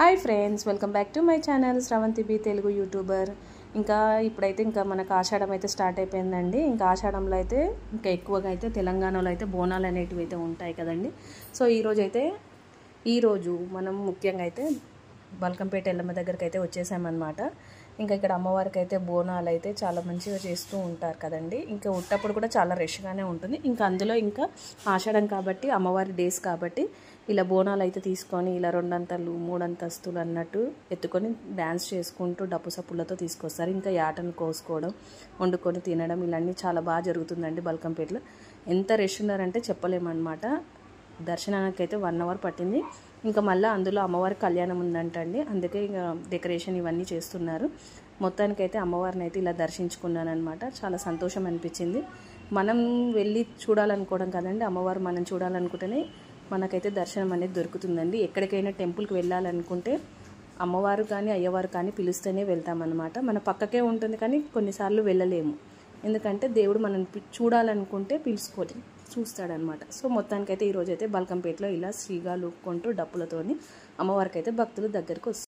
Hi friends, welcome back to my channel Sravanthi B Telugu YouTuber. ఇంకా ఇప్పుడైతే మనకు ఆషాఢం అయితే స్టార్ట్ అయిపోయిందండి. ఇంకా ఆషాఢంలో అయితే ఇంకా ఎక్కువగా అయితే తెలంగాణలో అయితే బోనాలు అనేటివి అయితే ఉంటాయి కదండి. సో ఈరోజు మనం ముఖ్యంగా అయితే బల్కంపేట ఎల్లమ్మ దగ్గరికి అయితే వచ్చేసామన్నమాట. ఇంకా ఇక్కడ అమ్మవారికి అయితే బోనాలు అయితే చాలా మంచిగా చేస్తూ ఉంటారు కదండి. ఇంకా ఉట్టప్పుడు కూడా చాలా రష్గానే ఉంటుంది. ఇంకా అందులో ఇంకా ఆషాఢం కాబట్టి అమ్మవారి డేస్ కాబట్టి ఇలా బోనాలు అయితే తీసుకొని ఇలా 2 అంతలు 3 అంతస్తులు అన్నట్టు ఎత్తుకొని డ్యాన్స్ చేసుకుంటూ డప్పు సప్పులతో తీసుకొస్తారు. ఇంకా యాటను కోసుకోవడం, వండుకొని తినడం ఇలాన్నీ చాలా బాగా జరుగుతుందండి బల్కంపేటలో. ఎంత రష్ ఉన్నారంటే చెప్పలేమన్నమాట. దర్శనానికి అయితే 1 అవర్ పట్టింది. ఇంకా మళ్ళీ అందులో అమ్మవారి కళ్యాణం ఉందంటండి, అందుకే ఇంకా డెకరేషన్ ఇవన్నీ చేస్తున్నారు. మొత్తానికైతే అమ్మవారిని అయితే ఇలా దర్శించుకున్నాను అనమాట. చాలా సంతోషం అనిపించింది. మనం వెళ్ళి చూడాలనుకోవడం కదండి, అమ్మవారు మనం చూడాలనుకుంటేనే మనకైతే దర్శనం అనేది దొరుకుతుందండి. ఎక్కడికైనా టెంపుల్కి వెళ్ళాలనుకుంటే అమ్మవారు కానీ అయ్యవారు కానీ పిలుస్తేనే వెళ్తామన్నమాట. మన పక్కకే ఉంటుంది కానీ కొన్నిసార్లు వెళ్ళలేము, ఎందుకంటే దేవుడు మనం చూడాలనుకుంటే పిలుచుకొని చూస్తాడనమాట. సో మొత్తానికైతే ఈరోజైతే బల్కంపేటలో ఇలా శ్రీగా లూక్కుంటూ డప్పులతోని అమ్మవారికి అయితే భక్తులు దగ్గరికి వస్తారు.